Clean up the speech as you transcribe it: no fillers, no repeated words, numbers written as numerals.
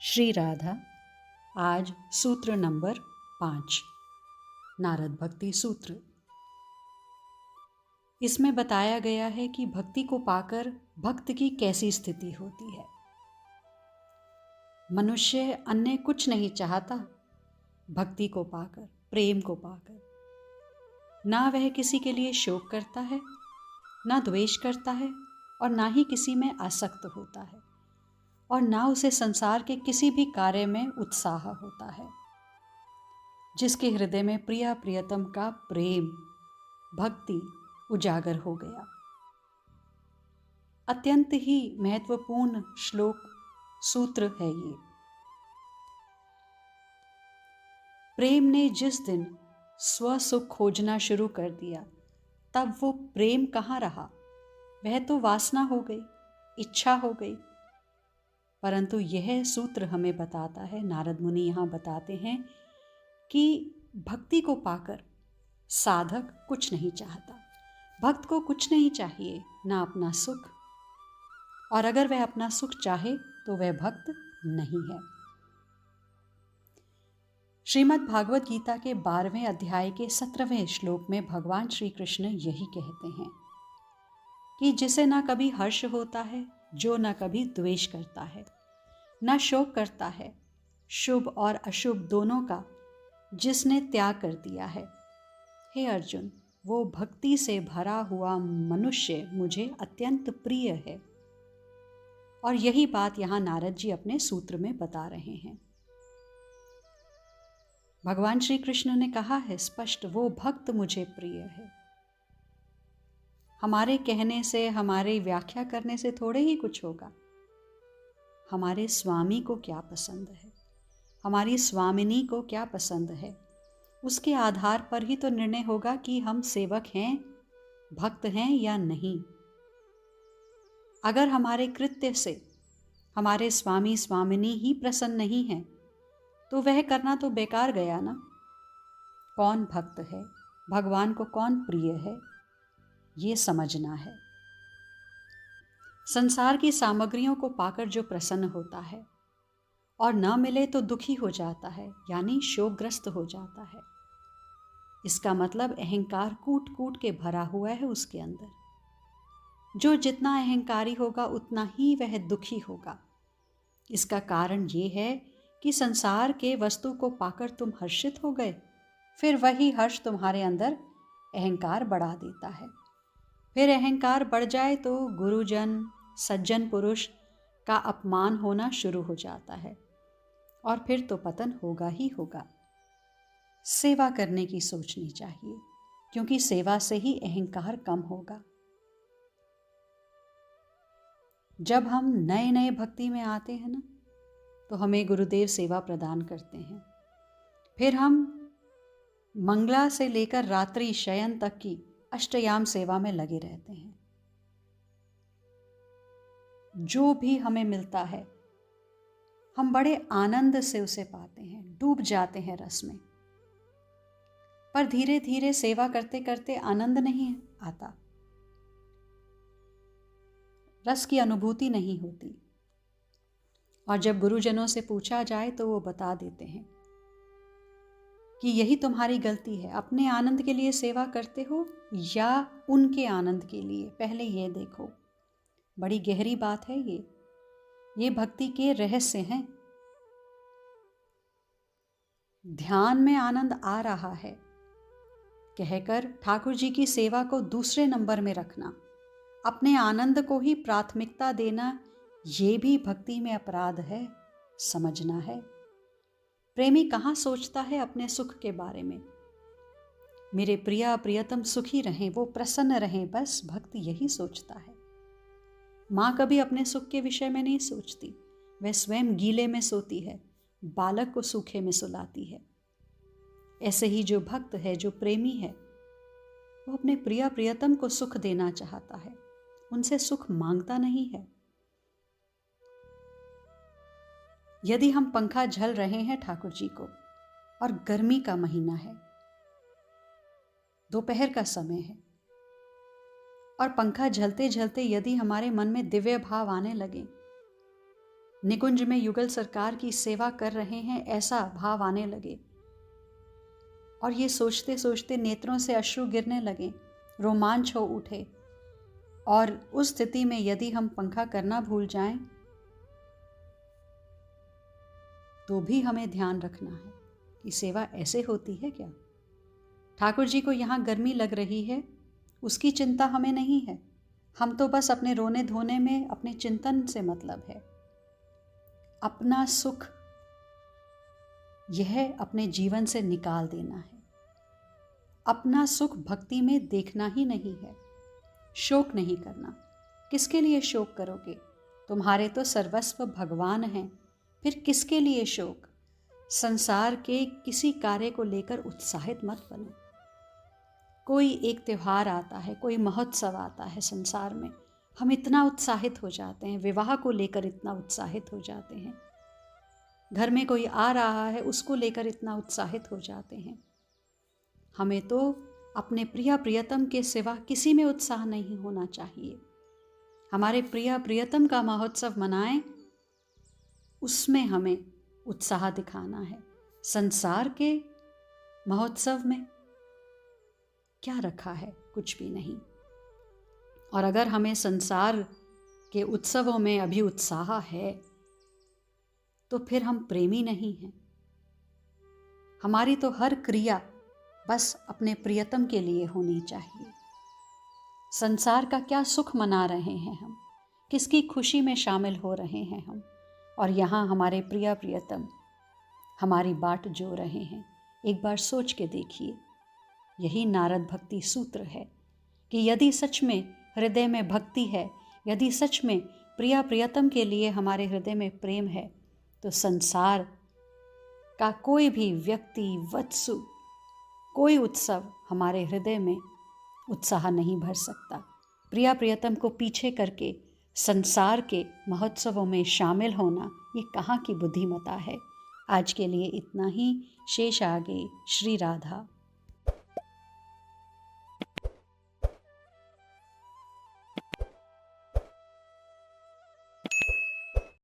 श्री राधा। आज सूत्र नंबर 5, नारद भक्ति सूत्र। इसमें बताया गया है कि भक्ति को पाकर भक्त की कैसी स्थिति होती है। मनुष्य अन्य कुछ नहीं चाहता भक्ति को पाकर, प्रेम को पाकर। ना वह किसी के लिए शोक करता है, ना द्वेष करता है, और ना ही किसी में आसक्त होता है, और ना उसे संसार के किसी भी कार्य में उत्साह होता है। जिसके हृदय में प्रिया प्रियतम का प्रेम, भक्ति उजागर हो गया। अत्यंत ही महत्वपूर्ण श्लोक सूत्र है ये। प्रेम ने जिस दिन स्वसुख खोजना शुरू कर दिया, तब वो प्रेम कहाँ रहा। वह तो वासना हो गई, इच्छा हो गई। परंतु यह सूत्र हमें बताता है, नारद मुनि यहाँ बताते हैं कि भक्ति को पाकर साधक कुछ नहीं चाहता। भक्त को कुछ नहीं चाहिए, ना अपना सुख, और अगर वह अपना सुख चाहे तो वह भक्त नहीं है। श्रीमद् भागवत गीता के 12वें अध्याय के 17वें श्लोक में भगवान श्री कृष्ण यही कहते हैं कि जिसे ना कभी हर्ष होता है, जो ना कभी द्वेष करता है, ना शोक करता है, शुभ और अशुभ दोनों का जिसने त्याग कर दिया है, हे अर्जुन, वो भक्ति से भरा हुआ मनुष्य मुझे अत्यंत प्रिय है। और यही बात यहाँ नारद जी अपने सूत्र में बता रहे हैं। भगवान श्री कृष्ण ने कहा है स्पष्ट, वो भक्त मुझे प्रिय है। हमारे कहने से, हमारे व्याख्या करने से थोड़े ही कुछ होगा। हमारे स्वामी को क्या पसंद है, हमारी स्वामिनी को क्या पसंद है, उसके आधार पर ही तो निर्णय होगा कि हम सेवक हैं, भक्त हैं या नहीं। अगर हमारे कृत्य से हमारे स्वामी स्वामिनी ही प्रसन्न नहीं है, तो वह करना तो बेकार गया ना। कौन भक्त है, भगवान को कौन प्रिय है, ये समझना है। संसार की सामग्रियों को पाकर जो प्रसन्न होता है और न मिले तो दुखी हो जाता है, यानी शोकग्रस्त हो जाता है। इसका मतलब अहंकार कूट कूट के भरा हुआ है उसके अंदर। जो जितना अहंकारी होगा उतना ही वह दुखी होगा। इसका कारण ये है कि संसार के वस्तु को पाकर तुम हर्षित हो गए, फिर वही हर्ष तुम्हारे अंदर अहंकार बढ़ा देता है। फिर अहंकार बढ़ जाए तो गुरुजन, सज्जन पुरुष का अपमान होना शुरू हो जाता है, और फिर तो पतन होगा ही होगा। सेवा करने की सोचनी चाहिए, क्योंकि सेवा से ही अहंकार कम होगा। जब हम नए नए भक्ति में आते हैं ना, तो हमें गुरुदेव सेवा प्रदान करते हैं। फिर हम मंगला से लेकर रात्रि शयन तक की अष्टयाम सेवा में लगे रहते हैं। जो भी हमें मिलता है हम बड़े आनंद से उसे पाते हैं, डूब जाते हैं रस में। पर धीरे धीरे सेवा करते करते आनंद नहीं आता, रस की अनुभूति नहीं होती। और जब गुरुजनों से पूछा जाए तो वो बता देते हैं कि यही तुम्हारी गलती है, अपने आनंद के लिए सेवा करते हो या उनके आनंद के लिए, पहले ये देखो। बड़ी गहरी बात है ये भक्ति के रहस्य हैं। ध्यान में आनंद आ रहा है कहकर ठाकुर जी की सेवा को दूसरे नंबर में रखना, अपने आनंद को ही प्राथमिकता देना, ये भी भक्ति में अपराध है, समझना है। प्रेमी कहाँ सोचता है अपने सुख के बारे में। मेरे प्रिया प्रियतम सुखी रहें, वो प्रसन्न रहें, बस भक्त यही सोचता है। माँ कभी अपने सुख के विषय में नहीं सोचती, वह स्वयं गीले में सोती है, बालक को सूखे में सुलाती है। ऐसे ही जो भक्त है, जो प्रेमी है, वो अपने प्रिया प्रियतम को सुख देना चाहता है, उनसे सुख मांगता नहीं है। यदि हम पंखा झल रहे हैं ठाकुर जी को, और गर्मी का महीना है, दोपहर का समय है, और पंखा झलते झलते यदि हमारे मन में दिव्य भाव आने लगे, निकुंज में युगल सरकार की सेवा कर रहे हैं, ऐसा भाव आने लगे। और ये सोचते सोचते नेत्रों से अश्रु गिरने लगे, रोमांच हो उठे। और उस स्थिति में यदि हम पंखा करना भूल जाएं, तो भी हमें ध्यान रखना है कि सेवा ऐसे होती है क्या। ठाकुर जी को यहाँ गर्मी लग रही है, उसकी चिंता हमें नहीं है। हम तो बस अपने रोने धोने में अपने चिंतन से मतलब है। अपना सुख यह अपने जीवन से निकाल देना है। अपना सुख भक्ति में देखना ही नहीं है। शोक नहीं करना। किसके लिए शोक करोगे? तुम्हारे तो सर्वस्व भगवान हैं, फिर किसके लिए शोक? संसार के किसी कार्य को लेकर उत्साहित मत बनो। कोई एक त्योहार आता है, कोई महोत्सव आता है संसार में, हम इतना उत्साहित हो जाते हैं, विवाह को लेकर इतना उत्साहित हो जाते हैं, घर में कोई आ रहा है उसको लेकर इतना उत्साहित हो जाते हैं। हमें तो अपने प्रिय प्रियतम के सिवा किसी में उत्साह नहीं होना चाहिए। हमारे प्रिय प्रियतम का महोत्सव मनाएं, उसमें हमें उत्साह दिखाना है। संसार के महोत्सव में क्या रखा है? कुछ भी नहीं। और अगर हमें संसार के उत्सवों में अभी उत्साह है, तो फिर हम प्रेमी नहीं हैं। हमारी तो हर क्रिया बस अपने प्रियतम के लिए होनी चाहिए। संसार का क्या सुख मना रहे हैं हम, किसकी खुशी में शामिल हो रहे हैं हम, और यहाँ हमारे प्रिय प्रियतम हमारी बाट जो रहे हैं। एक बार सोच के देखिए। यही नारद भक्ति सूत्र है कि यदि सच में हृदय में भक्ति है, यदि सच में प्रिय प्रियतम के लिए हमारे हृदय में प्रेम है, तो संसार का कोई भी व्यक्ति, वत्सु, कोई उत्सव हमारे हृदय में उत्साह नहीं भर सकता। प्रिय प्रियतम को पीछे करके संसार के महोत्सवों में शामिल होना, ये कहाँ की बुद्धिमता है। आज के लिए इतना ही। शेष आगे। श्री राधा।